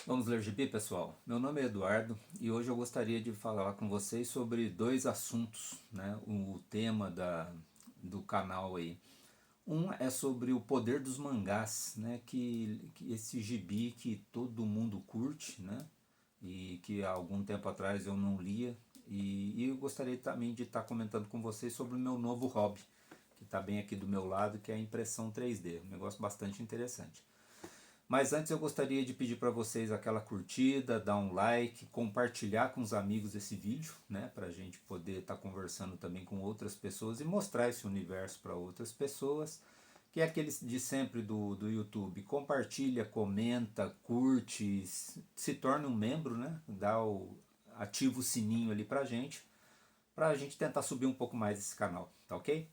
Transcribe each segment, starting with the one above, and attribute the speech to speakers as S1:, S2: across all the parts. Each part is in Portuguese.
S1: Vamos ler gibi, pessoal? Meu nome é Eduardo e hoje eu gostaria de falar com vocês sobre dois assuntos, né? O tema do canal aí. Um é sobre o poder dos mangás, né? Que esse gibi que todo mundo curte, né? E que há algum tempo atrás eu não lia. E eu gostaria também de estar comentando com vocês sobre o meu novo hobby, que está bem aqui do meu lado, que é a impressão 3D. Um negócio bastante interessante. Mas antes eu gostaria de pedir para vocês aquela curtida, dar um like, compartilhar com os amigos esse vídeo, né, para a gente poder estar conversando também com outras pessoas e mostrar esse universo para outras pessoas, que é aquele de sempre do YouTube. Compartilha, comenta, curte, se torna um membro, né, ativa o sininho ali para a gente tentar subir um pouco mais esse canal, tá ok?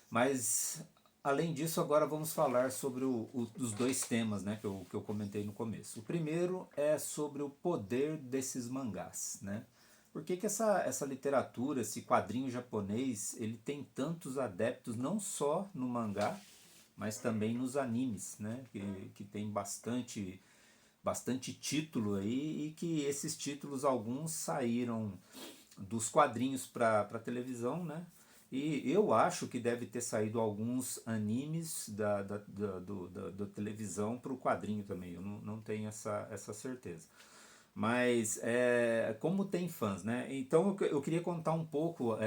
S1: Mas além disso, agora vamos falar sobre os dois temas, né, que eu comentei no começo. O primeiro é sobre o poder desses mangás, né? Por que essa literatura, esse quadrinho japonês, ele tem tantos adeptos não só no mangá, mas também nos animes, né? Que tem bastante título aí e que esses títulos alguns saíram dos quadrinhos para televisão, né? E eu acho que deve ter saído alguns animes da televisão para o quadrinho também. Eu não tenho essa certeza. Mas como tem fãs, né? Então eu queria contar um pouco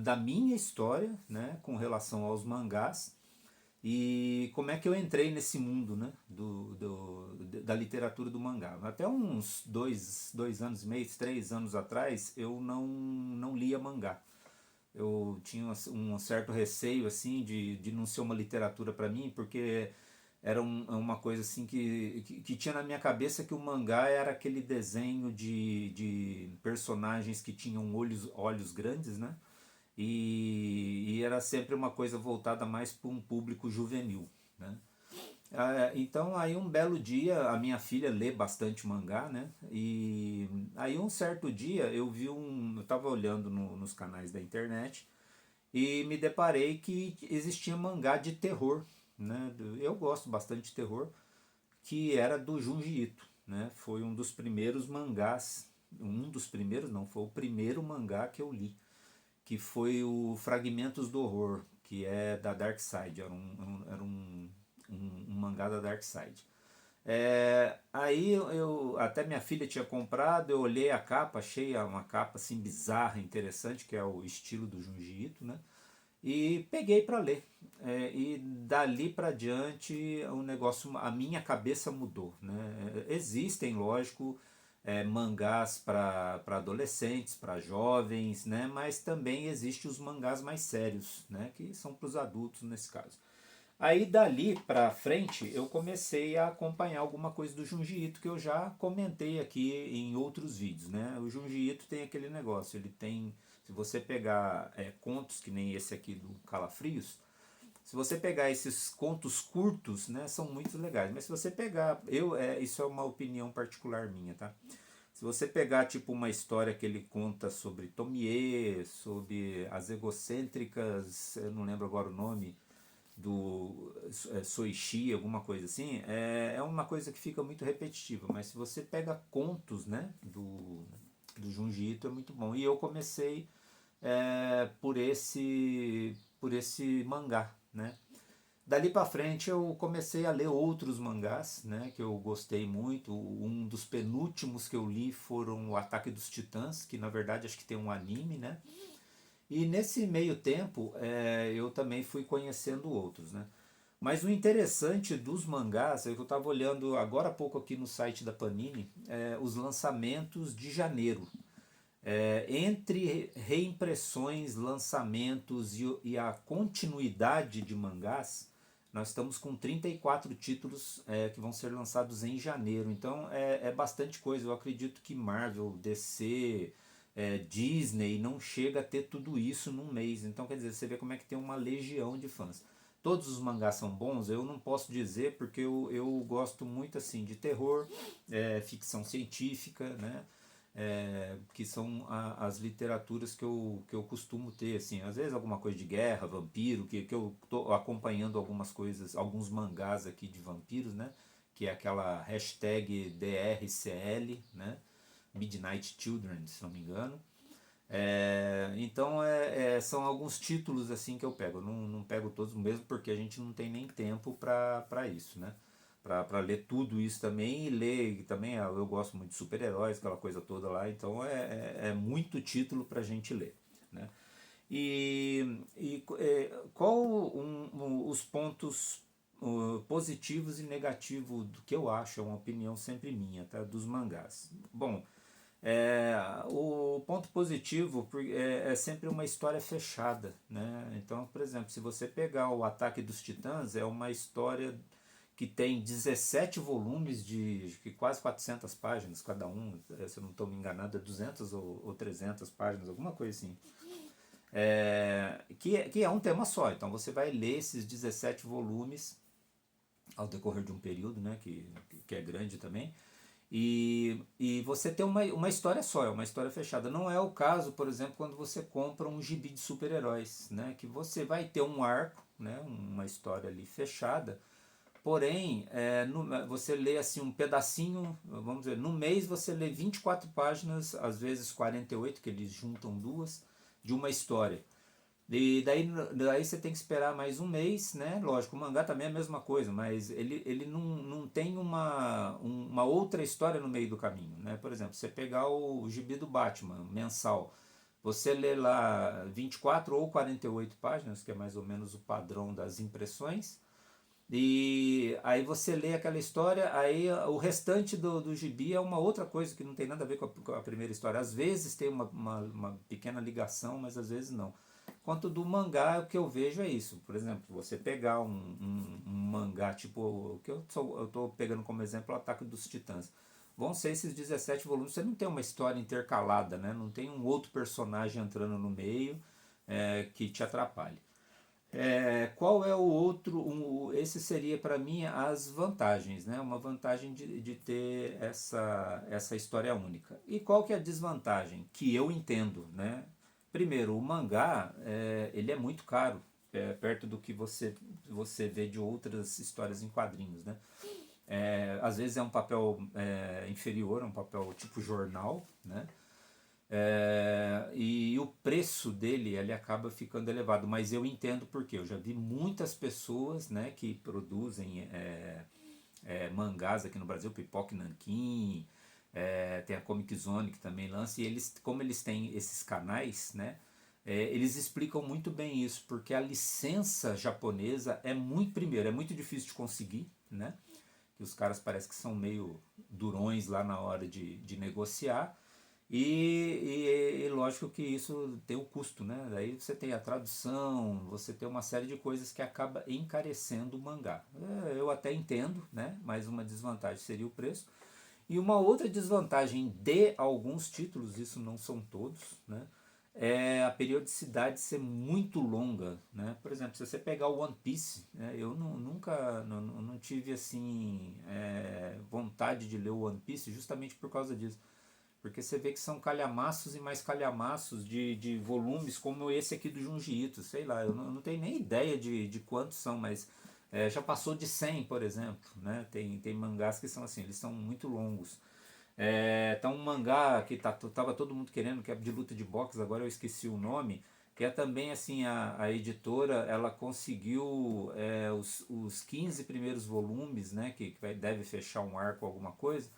S1: da minha história, né, com relação aos mangás e como é que eu entrei nesse mundo, né, da literatura do mangá. Até uns dois anos e meio, 3 anos atrás, eu não lia mangá. Eu tinha um certo receio assim de não ser uma literatura para mim, porque era uma coisa assim que tinha na minha cabeça que o mangá era aquele desenho de personagens que tinham olhos grandes, né? E era sempre uma coisa voltada mais para um público juvenil, né? Então aí um belo dia a minha filha lê bastante mangá, né? E aí um certo dia eu estava olhando nos canais da internet e me deparei que existia mangá de terror, né? Eu gosto bastante de terror, que era do Junji Ito, né? Foi um dos primeiros mangás, um dos primeiros não, foi o primeiro mangá que eu li, que foi o Fragmentos do Horror, que é da Dark Side, era um mangá da Dark Side. Aí até minha filha tinha comprado, eu olhei a capa, achei uma capa assim bizarra, interessante, que é o estilo do Junji Ito, né? E peguei para ler. E dali para diante o negócio, a minha cabeça mudou, né? Existem, lógico, mangás para adolescentes, para jovens, né? Mas também existem os mangás mais sérios, né? Que são para os adultos nesse caso. Aí dali pra frente eu comecei a acompanhar alguma coisa do Junji Ito que eu já comentei aqui em outros vídeos, né? O Junji Ito tem aquele negócio, ele tem, se você pegar contos que nem esse aqui do Calafrios, se você pegar esses contos curtos, né, são muito legais. Mas se você pegar, isso é uma opinião particular minha, tá? Se você pegar tipo uma história que ele conta sobre Tomie, sobre as egocêntricas, eu não lembro agora o nome, do Soichi, alguma coisa assim, é uma coisa que fica muito repetitiva. Mas se você pega contos, né, do Junji Ito, é muito bom. E eu comecei por esse mangá, né? Dali para frente eu comecei a ler outros mangás, né, que eu gostei muito. Um dos penúltimos que eu li foram o Ataque dos Titãs, que na verdade acho que tem um anime, né? E nesse meio tempo eu também fui conhecendo outros, né? Mas o interessante dos mangás é que eu estava olhando agora há pouco aqui no site da Panini os lançamentos de janeiro. Entre reimpressões, lançamentos e a continuidade de mangás, nós estamos com 34 títulos que vão ser lançados em janeiro. Então é bastante coisa. Eu acredito que Marvel, DC, Disney não chega a ter tudo isso num mês. Então quer dizer, você vê como é que tem uma legião de fãs. Todos os mangás são bons, eu não posso dizer porque eu gosto muito assim de terror, ficção científica, né? Que são as literaturas que eu costumo ter, assim, às vezes alguma coisa de guerra, vampiro, que eu tô acompanhando algumas coisas, alguns mangás aqui de vampiros, né? que é aquela hashtag DRCL, né? Midnight Children, se não me engano. Então são alguns títulos assim que eu pego. Eu não pego todos mesmo porque a gente não tem nem tempo para isso, né? Para ler tudo isso também e ler também. Eu gosto muito de super-heróis, aquela coisa toda lá. Então é muito título para a gente ler, né? Qual os pontos positivos e negativos do que eu acho, é uma opinião sempre minha, tá? Dos mangás. Bom, o ponto positivo é sempre uma história fechada, né? Então, por exemplo, se você pegar o Ataque dos Titãs, é uma história que tem 17 volumes de quase 400 páginas cada um, se eu não estou me enganado, é 200 ou 300 páginas, alguma coisa assim. Que é um tema só, então você vai ler esses 17 volumes ao decorrer de um período, né, que é grande também, e você tem uma história só, é uma história fechada. Não é o caso, por exemplo, quando você compra um gibi de super-heróis, né, que você vai ter um arco, né, uma história ali fechada, porém, você lê assim um pedacinho, vamos dizer, no mês você lê 24 páginas, às vezes 48, que eles juntam duas, de uma história. E daí você tem que esperar mais um mês, né? Lógico, o mangá também é a mesma coisa, mas ele não tem uma outra história no meio do caminho, né? Por exemplo, você pegar o gibi do Batman, mensal, você lê lá 24 ou 48 páginas, que é mais ou menos o padrão das impressões, e aí você lê aquela história, aí o restante do gibi é uma outra coisa que não tem nada a ver com a primeira história. Às vezes tem uma pequena ligação, mas às vezes não. Quanto do mangá, o que eu vejo é isso. Por exemplo, você pegar um mangá, tipo o que eu estou pegando como exemplo, o Ataque dos Titãs. Vão ser esses 17 volumes, você não tem uma história intercalada, né? Não tem um outro personagem entrando no meio que te atrapalhe. Qual é o outro? Esse seria para mim as vantagens, né? Uma vantagem de ter essa história única. E qual que é a desvantagem? Que eu entendo, né? Primeiro, o mangá ele é muito caro, perto do que você vê de outras histórias em quadrinhos, né? Às vezes é um papel inferior, é um papel tipo jornal, né? E o preço dele ele acaba ficando elevado, mas eu entendo porque eu já vi muitas pessoas, né, que produzem mangás aqui no Brasil, Pipoca Nanquim, tem a Comic Zone que também lança, e eles, como eles têm esses canais, né, eles explicam muito bem isso, porque a licença japonesa primeiro, é muito difícil de conseguir, né, que os caras parecem que são meio durões lá na hora de negociar, e lógico que isso tem o custo, né? Daí você tem a tradução, você tem uma série de coisas que acaba encarecendo o mangá. Eu até entendo, né? Mas uma desvantagem seria o preço. E uma outra desvantagem de alguns títulos, isso não são todos, né? É a periodicidade ser muito longa, né? Por exemplo, se você pegar o One Piece, né? Eu nunca não tive assim vontade de ler o One Piece justamente por causa disso, porque você vê que são calhamaços e mais calhamaços de volumes como esse aqui do Junji Ito, sei lá, eu não tenho nem ideia de quantos são, mas já passou de 100, por exemplo, né? Tem mangás que são assim, eles são muito longos. Tá um mangá que tava todo mundo querendo, que é de luta de boxe, agora eu esqueci o nome, que é também assim, a editora, ela conseguiu os 15 primeiros volumes, né, deve fechar um arco, alguma coisa,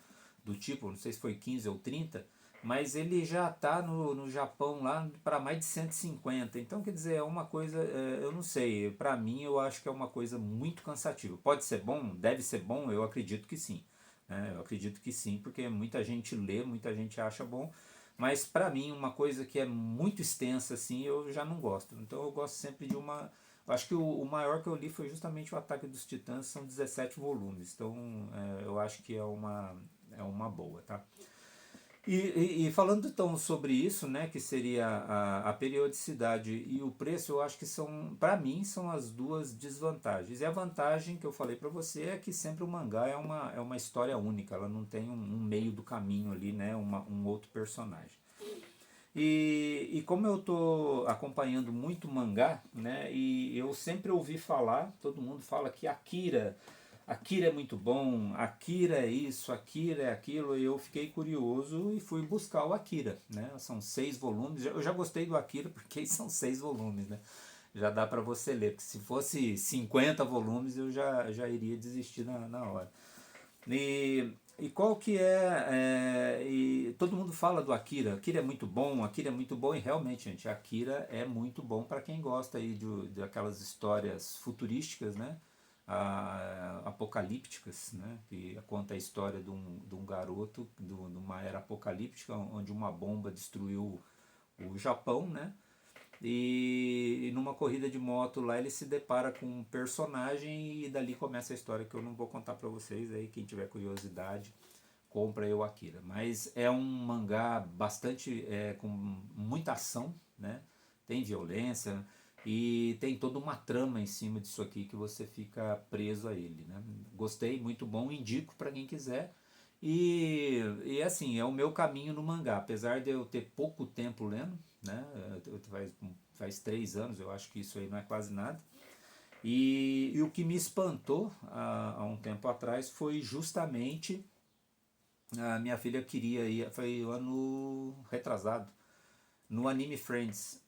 S1: do tipo, não sei se foi 15 ou 30, mas ele já está no Japão lá para mais de 150. Então, quer dizer, é uma coisa, eu não sei, para mim eu acho que é uma coisa muito cansativa. Pode ser bom? Deve ser bom? Eu acredito que sim. Né? Eu acredito que sim, porque muita gente lê, muita gente acha bom, mas para mim uma coisa que é muito extensa assim, eu já não gosto. Então eu gosto sempre de uma. Eu acho que o maior que eu li foi justamente o Ataque dos Titãs, são 17 volumes. Então eu acho que é uma boa, tá? E falando então sobre isso, né, que seria a periodicidade e o preço, eu acho que são, para mim, são as duas desvantagens. E a vantagem que eu falei para você é que sempre o mangá é uma história única, ela não tem um meio do caminho ali, né, um outro personagem. E como eu estou acompanhando muito mangá, né, e eu sempre ouvi falar, todo mundo fala que Akira Akira é muito bom, Akira é isso, Akira é aquilo, e eu fiquei curioso e fui buscar o Akira, né? São 6 volumes, eu já gostei do Akira porque são 6 volumes, né? Já dá para você ler, porque se fosse 50 volumes eu já iria desistir na hora. E qual que e todo mundo fala do Akira. Akira é muito bom, Akira é muito bom, e realmente, gente, Akira é muito bom para quem gosta aí de aquelas histórias futurísticas, né? Apocalípticas, né? Que conta a história de um garoto de uma era apocalíptica onde uma bomba destruiu o Japão, né? E numa corrida de moto lá ele se depara com um personagem e dali começa a história que eu não vou contar pra vocês. Aí quem tiver curiosidade compra aí o Akira. Mas é um mangá bastante com muita ação, né? Tem violência e tem toda uma trama em cima disso aqui que você fica preso a ele, né? Gostei, muito bom, indico para quem quiser. E assim, é o meu caminho no mangá, apesar de eu ter pouco tempo lendo, né? Faz 3 anos, eu acho que isso aí não é quase nada. E o que me espantou há um tempo atrás foi justamente a minha filha queria ir, foi o ano retrasado, no Anime Friends.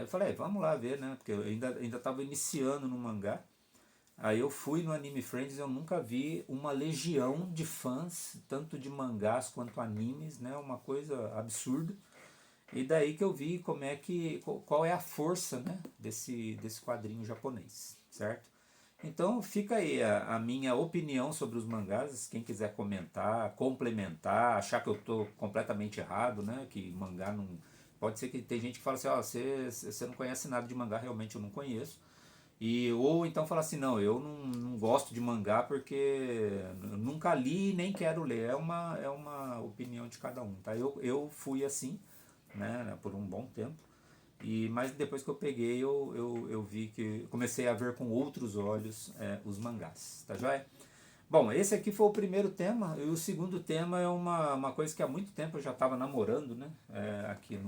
S1: Eu falei, vamos lá ver, né? Porque eu ainda estava iniciando no mangá. Aí eu fui no Anime Friends e eu nunca vi uma legião de fãs, tanto de mangás quanto animes, né? Uma coisa absurda. E daí que eu vi qual é a força, né, desse quadrinho japonês, certo? Então fica aí a minha opinião sobre os mangás, quem quiser comentar, complementar, achar que eu estou completamente errado, né, que mangá não... Pode ser que tem gente que fala assim, ó, você não conhece nada de mangá, realmente eu não conheço. Ou então fala assim, não, eu não gosto de mangá porque eu nunca li e nem quero ler. É uma opinião de cada um, tá? Eu fui assim, né, por um bom tempo. Mas depois que eu peguei, eu vi que comecei a ver com outros olhos os mangás, tá joia? Bom, esse aqui foi o primeiro tema, e o segundo tema é uma coisa que há muito tempo eu já estava namorando, né? Aqui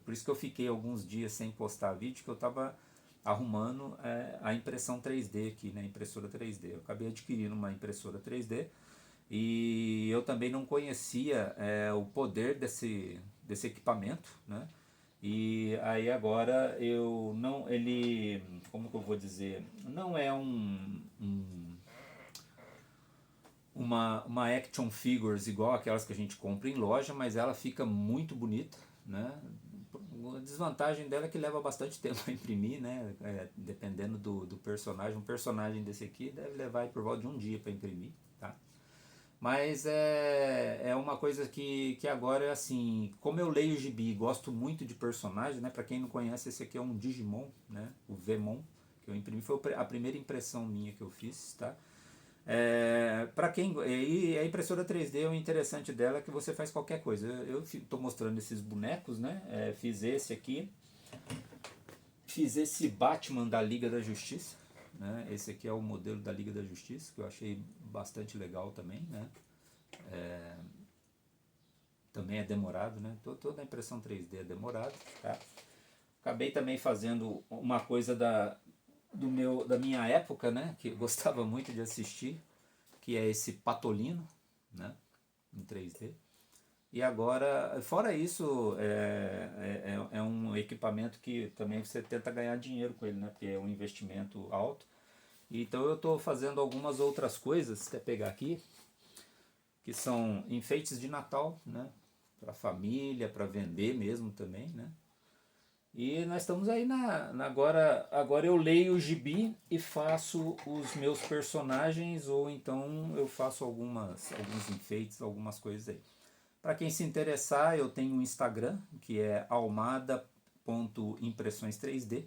S1: por isso que eu fiquei alguns dias sem postar vídeo, que eu estava arrumando a impressão 3D aqui, né? Impressora 3D. Eu acabei adquirindo uma impressora 3D e eu também não conhecia o poder desse equipamento, né? E aí agora eu não, ele, como que eu vou dizer, não é uma action figures igual aquelas que a gente compra em loja, mas ela fica muito bonita, né? A desvantagem dela é que leva bastante tempo a imprimir, né? Dependendo do personagem. Um personagem desse aqui deve levar por volta de um dia para imprimir, tá? Mas é uma coisa que agora é assim, como eu leio gibi e gosto muito de personagens, né? Para quem não conhece, esse aqui é um Digimon, né? O Vemon, que eu imprimi, foi a primeira impressão minha que eu fiz, tá? Para quem e a impressora 3D, o interessante dela é que você faz qualquer coisa. Eu estou mostrando esses bonecos, né? Fiz esse aqui, fiz esse Batman da Liga da Justiça, né? Esse aqui é o modelo da Liga da Justiça que eu achei bastante legal também, né? Também é demorado, né? Toda a impressão 3D é demorada, tá? Acabei também fazendo uma coisa da minha época, né? Que eu gostava muito de assistir, que é esse Patolino, né? Em 3D. E agora, fora isso, é um equipamento que também você tenta ganhar dinheiro com ele, né? Porque é um investimento alto. Então eu estou fazendo algumas outras coisas, até pegar aqui, que são enfeites de Natal, né? Para família, para vender mesmo também, né? E nós estamos aí agora eu leio o gibi e faço os meus personagens, ou então eu faço alguns enfeites, algumas coisas aí. Para quem se interessar, eu tenho um Instagram, que é almada.impressões 3D.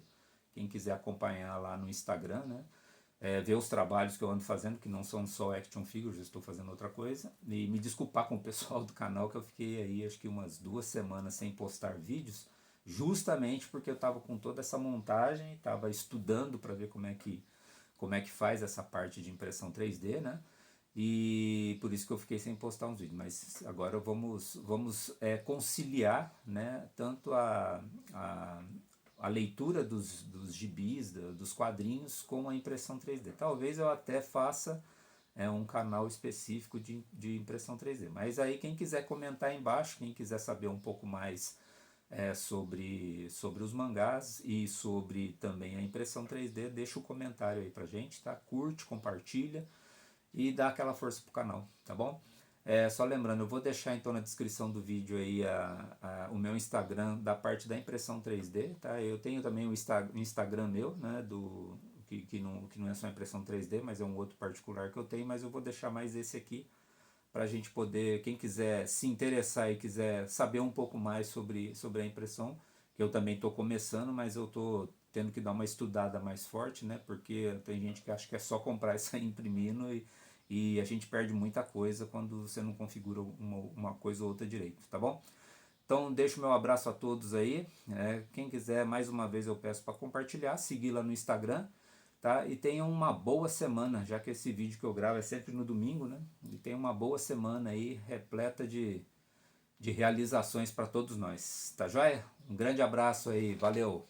S1: Quem quiser acompanhar lá no Instagram, né? Ver os trabalhos que eu ando fazendo, que não são só action figures, eu estou fazendo outra coisa. E me desculpar com o pessoal do canal, que eu fiquei aí acho que umas 2 semanas sem postar vídeos, justamente porque eu estava com toda essa montagem, estava estudando para ver como é que faz essa parte de impressão 3D, né? E por isso que eu fiquei sem postar uns vídeos. Mas agora vamos conciliar, né? Tanto a leitura dos gibis, dos quadrinhos com a impressão 3D. Talvez eu até faça um canal específico de impressão 3D. Mas aí quem quiser comentar aí embaixo, quem quiser saber um pouco mais sobre os mangás e sobre também a impressão 3D, deixa o comentário aí pra gente, tá? Curte, compartilha e dá aquela força pro canal, tá bom? Só lembrando, eu vou deixar então na descrição do vídeo aí o meu Instagram da parte da impressão 3D, tá? Eu tenho também o Instagram meu, né, que não é só impressão 3D, mas é um outro particular que eu tenho, mas eu vou deixar mais esse aqui para a gente poder, quem quiser se interessar e quiser saber um pouco mais sobre a impressão, que eu também estou começando, mas eu estou tendo que dar uma estudada mais forte, né? Porque tem gente que acha que é só comprar e sair imprimindo e a gente perde muita coisa quando você não configura uma coisa ou outra direito, tá bom? Então deixo meu abraço a todos aí, quem quiser mais uma vez eu peço para compartilhar, seguir lá no Instagram, tá? E tenham uma boa semana, já que esse vídeo que eu gravo é sempre no domingo, né? E tenham uma boa semana aí, repleta de realizações para todos nós, tá joia? Um grande abraço aí, valeu!